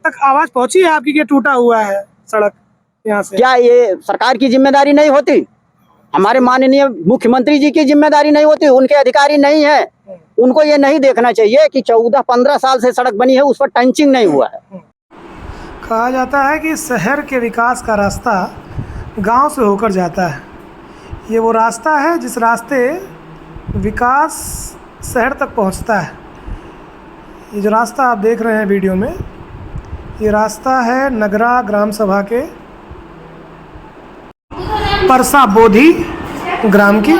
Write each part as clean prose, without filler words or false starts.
तक आवाज पहुंची है आपकी कि टूटा हुआ है सड़क यहाँ से? क्या ये सरकार की जिम्मेदारी नहीं होती? हमारे माननीय मुख्यमंत्री जी की जिम्मेदारी नहीं होती? उनके अधिकारी नहीं है? उनको ये नहीं देखना चाहिए कि 14-15 साल से सड़क बनी है, उस पर टंचिंग नहीं हुआ है? कहा जाता है कि शहर के विकास का रास्ता गांव से होकर जाता है। ये वो रास्ता है जिस रास्ते विकास शहर तक पहुंचता है। ये जो रास्ता आप देख रहे हैं वीडियो में, ये रास्ता है नगरा ग्राम सभा के परसा बोधी ग्राम की।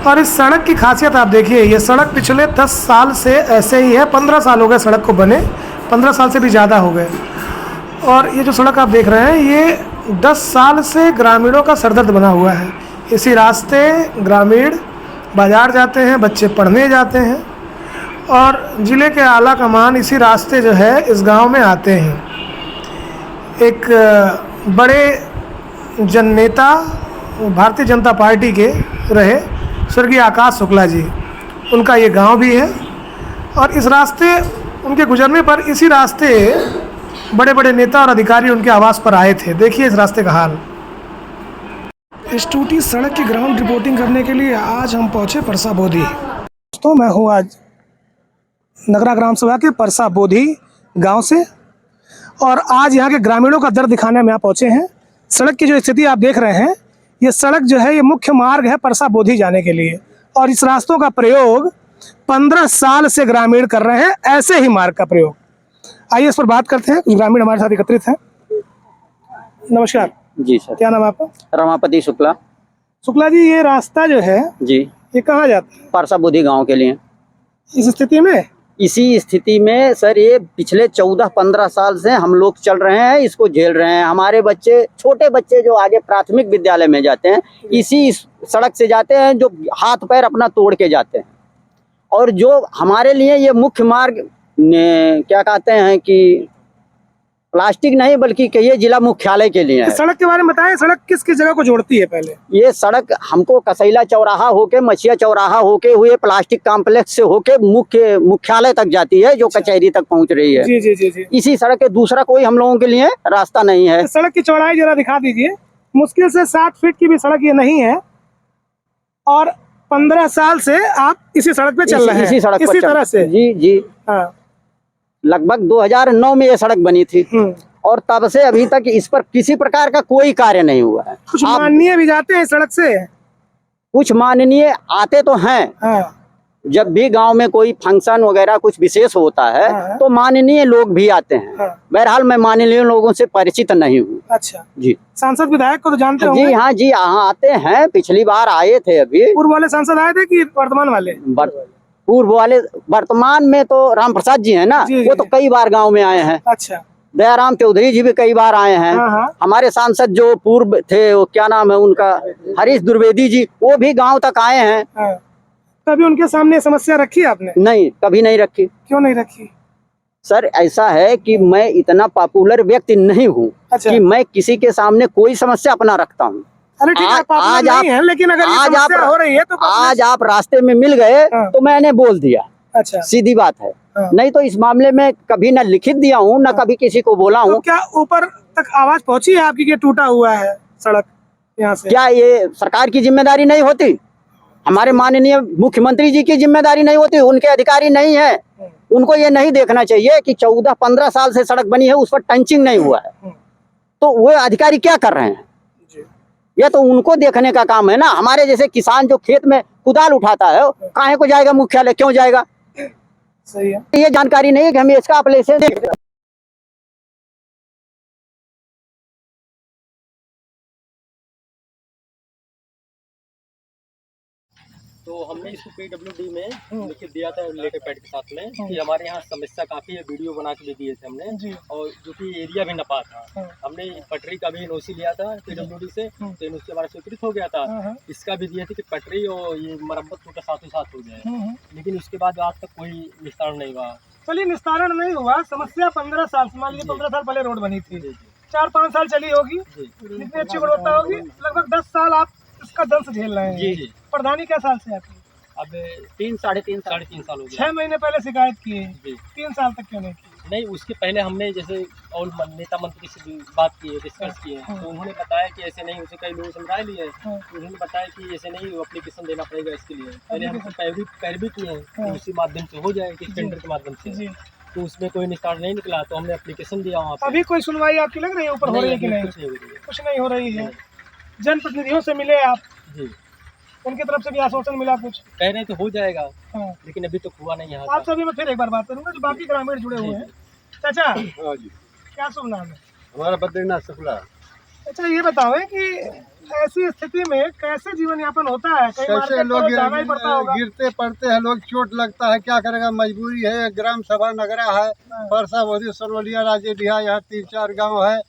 और इस सड़क की खासियत आप देखिए, ये सड़क पिछले 10 साल से ऐसे ही है। 15 साल हो गए सड़क को बने, 15 साल से भी ज़्यादा हो गए। और ये जो सड़क आप देख रहे हैं, ये 10 साल से ग्रामीणों का सरदर्द बना हुआ है। इसी रास्ते ग्रामीण बाज़ार जाते हैं, बच्चे पढ़ने जाते हैं, और ज़िले के आला कमान इसी रास्ते जो है इस गांव में आते हैं। एक बड़े जननेता भारतीय जनता पार्टी के रहे स्वर्गीय आकाश शुक्ला जी, उनका ये गांव भी है। और इस रास्ते उनके गुजरने पर इसी रास्ते बड़े बड़े नेता और अधिकारी उनके आवास पर आए थे। देखिए इस रास्ते का हाल। इस टूटी सड़क की ग्राउंड रिपोर्टिंग करने के लिए आज हम पहुंचे परसा बोधी। दोस्तों, मैं हूं आज नगरा ग्राम सभा के परसा बोधी गांव से, और आज यहां के ग्रामीणों का दर्द दिखाने में यहाँ पहुंचे हैं। सड़क की जो स्थिति आप देख रहे हैं, ये सड़क जो है ये मुख्य मार्ग है परसा बोधी जाने के लिए, और इस रास्तों का प्रयोग 15 साल से ग्रामीण कर रहे हैं, ऐसे ही मार्ग का प्रयोग। आइए इस पर बात करते हैं। कुछ ग्रामीण हमारे साथ एकत्रित हैं। नमस्कार जी सर। क्या नाम है आपका? रमापति शुक्ला। शुक्ला जी, ये रास्ता जो है जी, ये कहाँ जाता है? परसा बोधी गांव के लिए। इस स्थिति में, इसी स्थिति में सर ये पिछले 14-15 साल से हम लोग चल रहे हैं, इसको झेल रहे हैं। हमारे बच्चे, छोटे बच्चे जो आगे प्राथमिक विद्यालय में जाते हैं, इसी सड़क से जाते हैं, जो हाथ पैर अपना तोड़ के जाते हैं। और जो हमारे लिए ये मुख्य मार्ग क्या कहते हैं कि प्लास्टिक नहीं बल्कि कहिए जिला मुख्यालय के लिए है। सड़क के बारे में बताएं, सड़क किस किस जगह को जोड़ती है? पहले ये सड़क हमको कसैला चौराहा होके, मछिया चौराहा होके हुए प्लास्टिक कॉम्प्लेक्स से होके मुख्यालय तक जाती है, जो कचहरी तक पहुंच रही है। जी जी जी जी। इसी सड़क के दूसरा कोई हम लोगों के लिए रास्ता नहीं है। सड़क की चौड़ाई जरा दिखा दीजिए। मुश्किल से 60 फीट की भी सड़क ये नहीं है, और 15 साल से आप इसी सड़क पे चल रहे हैं, इसी सड़क इसी तरह से? जी जी। हाँ। लगभग 2009 में ये सड़क बनी थी, और तब से अभी तक इस पर किसी प्रकार का कोई कार्य नहीं हुआ है। कुछ माननीय भी जाते हैं सड़क से? कुछ माननीय आते तो हैं। हाँ। जब भी गांव में कोई फंक्शन वगैरह कुछ विशेष होता है, हाँ। तो माननीय लोग भी आते हैं। हाँ। बहरहाल मैं माननीय लोगों से परिचित नहीं हूँ। अच्छा जी। सांसद विधायक को तो जानते होंगे? जी हाँ जी, हाँ आते हैं। पिछली बार आए थे। अभी पूर्व वाले सांसद आए थे कि वर्तमान वाले? पूर्व वाले। वर्तमान में तो राम प्रसाद जी है ना, वो तो कई बार गांव में आए हैं। अच्छा। दयाराम चौधरी जी भी कई बार आए हैं। हाँ। हमारे सांसद जो पूर्व थे, वो क्या नाम है उनका, हरीश द्विवेदी जी, वो भी गांव तक आए हैं। हाँ। कभी उनके सामने समस्या रखी आपने? नहीं, कभी नहीं रखी। क्यों नहीं रखी? सर ऐसा है कि मैं इतना पॉपुलर व्यक्ति नहीं हूँ। अच्छा। कि मैं किसी के सामने कोई समस्या अपना रखता हूँ। अरे ठीक है, आज आप नहीं है, लेकिन अगर आज आप हो रही है तो आज आप रास्ते में मिल गए। हाँ। तो मैंने बोल दिया। अच्छा। सीधी बात है। हाँ। नहीं तो इस मामले में कभी न लिखित दिया हूँ, न कभी किसी को बोला हूँ। तो क्या ऊपर तक आवाज पहुंची है आपकी कि टूटा हुआ है सड़क यहाँ से? क्या ये सरकार की जिम्मेदारी नहीं होती? हमारे माननीय मुख्यमंत्री जी की जिम्मेदारी नहीं होती? उनके अधिकारी नहीं है? उनको ये नहीं देखना चाहिए कि 14-15 साल से सड़क बनी है, उस पर टंचिंग नहीं हुआ है? तो वो अधिकारी क्या कर रहे हैं? ये तो उनको देखने का काम है ना। हमारे जैसे किसान जो खेत में कुदाल उठाता है, काहे को जाएगा मुख्यालय? क्यों जाएगा? सही है। ये जानकारी नहीं है कि हमें इसका एप्लीकेशन देख। तो हमने इसको PWD में लिखित दिया था लेटर पैड के साथ में कि हमारे यहाँ समस्या काफ़ी है। वीडियो बना के भी दिए थे हमने, और जो कि एरिया भी नपा था। हमने पटरी का भी NOC लिया था PWD से, तो NOC हमारा स्वीकृत हो गया था। इसका भी दिए थे कि पटरी और ये मरम्मत का साथ ही साथ हो जाए, लेकिन उसके बाद आज तक कोई निस्तारण नहीं हुआ। चलिए, निस्तारण नहीं हुआ। समस्या 15 साल, मान लीजिए 15 साल पहले रोड बनी थी, 4-5 साल चली होगी, इतनी अच्छी गुणवत्ता होगी। लगभग 10 साल आप इसका दंश झेल रहे हैं। जी। प्रधानी क्या साल से आती है? अब 3 साढ़े 3 साल हो गया। 6 महीने पहले शिकायत की है, 3 साल तक क्यों नहीं की? नहीं, उसके पहले हमने जैसे और नेता मंत्री से भी बात की है, डिस्कस किए हैं, तो उन्होंने बताया कि ऐसे नहीं, उसे कई लोगों से राय लिए हैं, तो उन्होंने बताया कि ऐसे नहीं, वो एप्लीकेशन देना पड़ेगा इसके लिए। पहले हम पैरवी किए हैं कि उसी माध्यम से हो जाए, कि टेंडर के माध्यम से, तो उसमें कोई निस्तार नहीं निकला, तो हमने एप्लीकेशन दिया वहाँ पे। अभी कोई सुनवाई आपकी लग रही है ऊपर हो रही है कि नहीं? कुछ नहीं हो रही है। जनप्रतिनिधियों से मिले आप? जी। उनकी तरफ से भी आश्वासन मिला कुछ? कह रहे तो हो जाएगा, लेकिन अभी तो हुआ नहीं। यहाँ आप सभी में फिर एक बार बात करूंगा जो बाकी ग्रामीण जुड़े हुए हैं। चाचा क्या शुभ नाम है? हमारा बद्रीनाथ शुक्ला। अच्छा ये बताओ कि ऐसी स्थिति में कैसे जीवन यापन होता है? कैसे लोग गिरते पड़ते हैं, लोग चोट लगता है, क्या करेगा, मजबूरी है। ग्राम सभा नगरा है, परसा बोधी सरवलिया राजे बिहार, यहाँ 3-4 गांव है,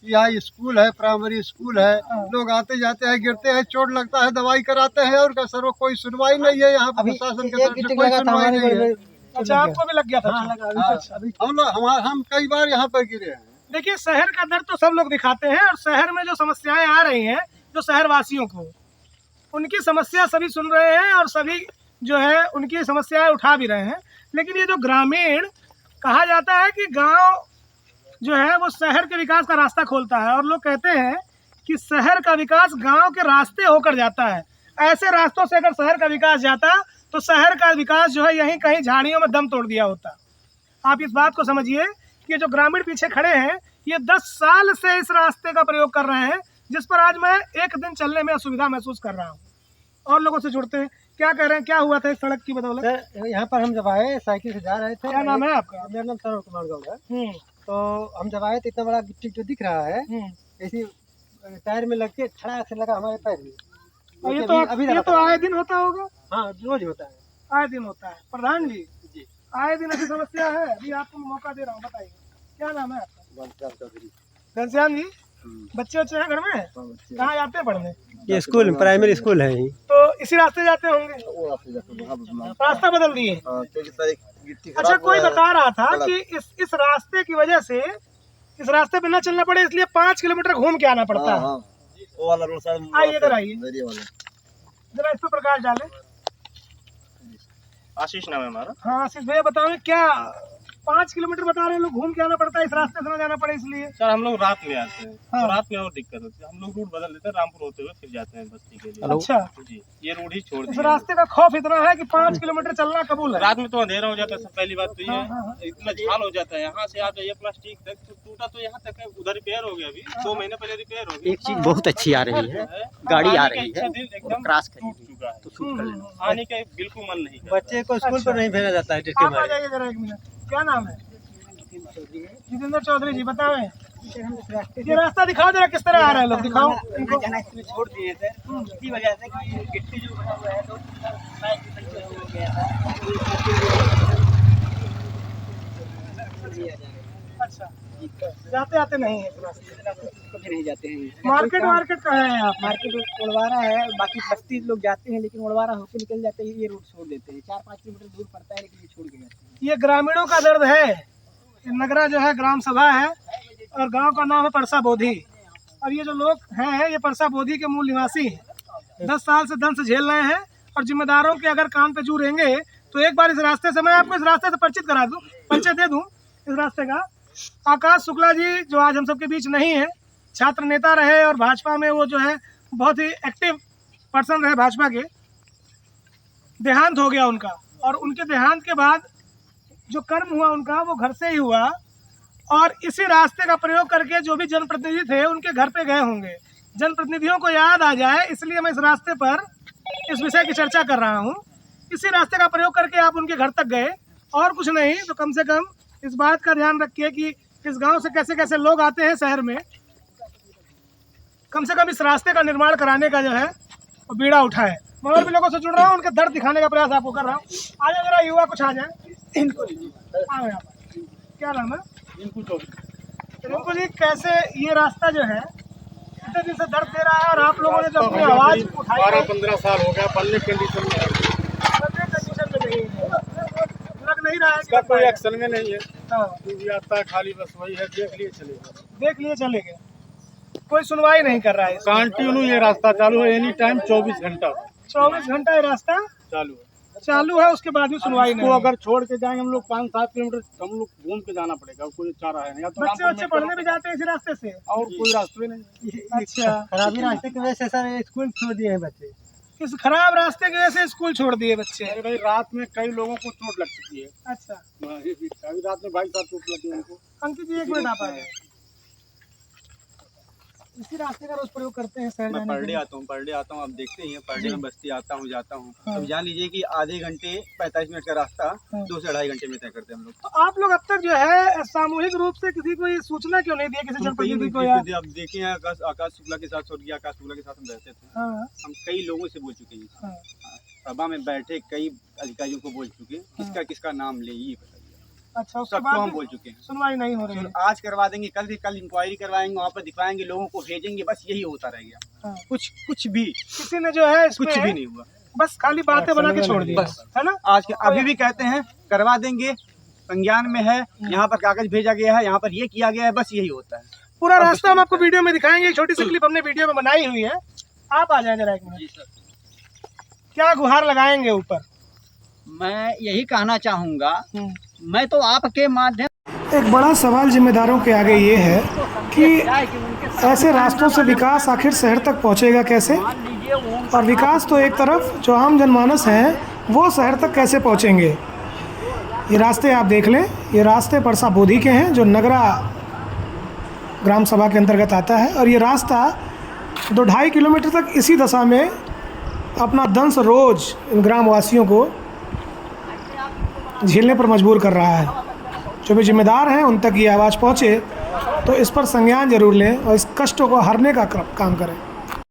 यहाँ स्कूल है, प्राइमरी स्कूल है। लोग आते जाते हैं, गिरते हैं, चोट लगता है, दवाई कराते हैं, और सर कोई सुनवाई नहीं है यहाँ प्रशासन की तरफ से, कोई सुनवाई नहीं है। अच्छा आपको भी लग गया था? हम कई बार यहाँ पर गिरे हैं। देखिए शहर का दर्द तो सब लोग दिखाते हैं, और शहर में जो समस्याएं आ रही हैं जो शहर वासियों को, उनकी समस्या सभी सुन रहे हैं और सभी जो है उनकी समस्याएं उठा भी रहे हैं। लेकिन ये जो ग्रामीण कहा जाता है कि गांव जो है वो शहर के विकास का रास्ता खोलता है, और लोग कहते हैं कि शहर का विकास गांव के रास्ते होकर जाता है। ऐसे रास्तों से अगर शहर का विकास जाता तो शहर का विकास जो है यहीं कहीं झाड़ियों में दम तोड़ दिया होता। आप इस बात को समझिए कि जो ग्रामीण पीछे खड़े हैं ये 10 साल से इस रास्ते का प्रयोग कर रहे हैं, जिस पर आज मैं एक दिन चलने में असुविधा महसूस कर रहा हूँ। और लोगों से जुड़ते हैं, क्या कह रहे हैं, क्या हुआ था इस सड़क की बदौलत? यहाँ पर हम जब आए साइकिल से जा रहे थे। क्या नाम है आपका? मेरा नाम सरोज कुमार गौड़ है। तो हम जब आए तो इतना बड़ा गिट्टी जो दिख रहा है, ऐसी टायर में लग के खड़ा से लगा हमारे पैर में। ये तो आए दिन होता होगा? हाँ रोज होता है, आए दिन होता है। प्रधान जी आए दिन ऐसी समस्या है, अभी आपको मौका दे रहा हूँ, बताइए क्या नाम है आपका? घनश्याम जी। बच्चे हैं घर में? कहाँ जाते हैं पढ़ने? ये स्कूल प्राइमरी स्कूल है यही। तो इसी रास्ते जाते होंगे? रास्ता बदल दिए? अच्छा कोई बता रहा था कि इस रास्ते की वजह से इस रास्ते पे न चलना पड़े, इसलिए 5 किलोमीटर घूम के आना पड़ता है। आइए इधर आइए, जरा इस पर प्रकाश डालें। आशीष नाम है हमारा। हाँ आशीष भैया बताओ क्या 5 किलोमीटर बता रहे हैं लोग घूम के आना पड़ता है, इस रास्ते से न जाना पड़े इसलिए? सर हम लोग रात में आते हैं, तो रात में और दिक्कत होती है, हम लोग रूट बदल लेते हैं, रामपुर होते हुए फिर जाते हैं बस्ती के लिए। अच्छा जी, ये रूट ही छोड़ इस रास्ते का खौफ इतना है कि 5 किलोमीटर चलना कबूल है। रात में तो अंधेरा हो जाता है, सब पहली बात तो ये है, इतना झाल हो जाता है। यहाँ से आप जाइए प्लास्टिक तक तो टूटा, तो यहाँ तक है, उधर रिपेयर हो गया, अभी 2 महीने पहले रिपेयर हो गया। एक चीज बहुत अच्छी आ रही है, गाड़ी आ रही है, एकदम क्रॉस टूट चुका है, तो शूट कर लेना। आने का बिल्कुल मन नहीं करता। बच्चे को स्कूल पर नहीं भेजा जाता है। आप आ जाइए जरा 1 मिनट। क्या नाम है? जितेंद्र चौधरी जी। बताओ ये रास्ता दिखाओ जरा, किस तरह आ रहे हैं लोग, दिखाओ इनको। छोड़ दिए थे इसी वजह से कि गिट्टी जो बना हुआ है तो हो गया था। अच्छा जाते आते नहीं है कभी नहीं जाते हैं। मार्केट कहाँ है आप? मार्केट उड़वारा है, बाकी बस्ती लोग जाते हैं, लेकिन उड़वारा होकर निकल जाते हैं, ये रूट छोड़ देते हैं। 4-5 किलोमीटर दूर पड़ता है, लेकिन ये छोड़ के जाते हैं। ये ग्रामीणों का दर्द है। नगरा जो है ग्राम सभा है और गांव का नाम है परसा बोधी, और ये जो लोग हैं ये परसा बोधी के मूल निवासी हैं। 10 साल से दंश झेल रहे हैं, और जिम्मेदारों के अगर कान पे जू रहेंगे तो एक बार इस रास्ते से मैं आपको इस रास्ते से परिचित करा दूं, परिचय दे दूं इस रास्ते का। आकाश शुक्ला जी जो आज हम सबके बीच नहीं है, छात्र नेता रहे और भाजपा में वो जो है बहुत ही एक्टिव पर्सन रहे भाजपा के। देहांत हो गया उनका, और उनके देहांत के बाद जो कर्म हुआ उनका वो घर से ही हुआ, और इसी रास्ते का प्रयोग करके जो भी जनप्रतिनिधि थे उनके घर पे गए होंगे। जनप्रतिनिधियों को याद आ जाए इसलिए मैं इस रास्ते पर इस विषय की चर्चा कर रहा हूँ। इसी रास्ते का प्रयोग करके आप उनके घर तक गए, और कुछ नहीं तो कम से कम इस बात का ध्यान रखिए कि इस गांव से कैसे कैसे लोग आते हैं शहर में। कम से कम इस रास्ते का निर्माण कराने का जो है वो बीड़ा उठाए। मैं और भी लोगों से जुड़ रहा हूँ, उनके दर्द दिखाने का प्रयास आपको कर रहा हूँ। आ जाए जरा युवा कुछ आ जाए, इनको आओ यहाँ पर। क्या नाम है? रिंकू जी। कैसे ये रास्ता जो है इतने दिन से दर्द दे रहा है, और आप लोगों ने जो अपनी आवाज उठाई 12-15 साल हो गया, पल्ले कंडीशन में लग नहीं रहा है इसका कोई एक्शन में नहीं है। हाँ। भी आता है खाली, बस वही है, देख लिए चले गए। कोई सुनवाई नहीं कर रहा है। कंटिन्यू ये रास्ता चालू है, एनी टाइम 24 घंटा 24 घंटा ये रास्ता चालू है। चालू है, उसके बाद भी सुनवाई नहीं। अगर छोड़ के जाएंगे हम लोग 5-7 किलोमीटर, हम लोग घूम के जाना पड़ेगा, कोई चारा है नहीं। या तो बच्चे रामपुर बच्चे में पढ़ने भी जाते हैं इसी रास्ते से। और कोई रास्ते नहीं। अच्छा, खराबी रास्ते की वजह से सर स्कूल छोड़ दिए हैं बच्चे। इस खराब रास्ते की वजह से स्कूल छोड़ दिए बच्चे। अरे भाई रात में कई लोगों को चोट लग चुकी है। अच्छा अभी रात में 22 चोट लगी उनको। अंकित जी, एक मिनट आप आए। इसी रास्ते का रोज प्रयोग करते हैं शहर मैं जाने पर के डे लिए? आता हूँ, पर डे आता हूँ। आप देखते ही हैं, पर डे में बस्ती आता हूँ, जाता हूँ। हाँ। अब जान लीजिए कि आधे घंटे 45 मिनट का रास्ता हाँ। 2 से 2.5 घंटे में तय करते हैं हम लोग। तो आप लोग अब तक जो है सामूहिक रूप से किसी को ये सूचना क्यों नहीं दिया, किसी जनप्रतिनिधि को? या अब देखे हैं, आकाश शुक्ला के साथ, स्वर्गीय आकाश शुक्ला के साथ हम रहते थे। हाँ, हम कई लोगों से बोल चुके हैं, हाँ। सभा में बैठे कई अधिकारियों को बोल चुके, किसका किसका नाम ले ये बताइए। अच्छा, उसके सबको बाद हम भी बोल चुके हैं। सुनवाई नहीं हो रही है। आज करवा देंगे, कल इंक्वायरी करवाएंगे, वहाँ पर दिखवाएंगे, लोगों को भेजेंगे, बस यही होता रह गया। हाँ। कुछ भी किसी ने जो है इस कुछ पे भी नहीं हुआ। बस खाली बातें बना के छोड़ दिया, बस। है ना? आज के अभी भी कहते हैं करवा देंगे, संज्ञान में है, यहाँ पर कागज भेजा गया है, यहाँ पर ये किया गया है, बस यही होता है। पूरा रास्ता हम आपको वीडियो में दिखाएंगे। एक छोटी सी क्लिप हमने वीडियो में बनाई हुई है, आप आ जाए जरा एक मिनट। क्या गुहार लगाएंगे ऊपर? मैं यही कहना चाहूँगा, मैं तो आपके माध्यम एक बड़ा सवाल जिम्मेदारों के आगे ये है कि ऐसे रास्तों से विकास आखिर शहर तक पहुंचेगा कैसे, और विकास तो एक तरफ, जो आम जनमानस हैं वो शहर तक कैसे पहुंचेंगे। ये रास्ते आप देख लें, ये रास्ते परसा बोधी के हैं जो नगरा ग्राम सभा के अंतर्गत आता है, और ये रास्ता 2-2.5 किलोमीटर तक इसी दशा में अपना दंश रोज इन ग्रामवासियों को झेलने पर मजबूर कर रहा है। जो भी जिम्मेदार हैं उन तक ये आवाज़ पहुँचे तो इस पर संज्ञान जरूर लें और इस कष्टों को हरने का काम करें।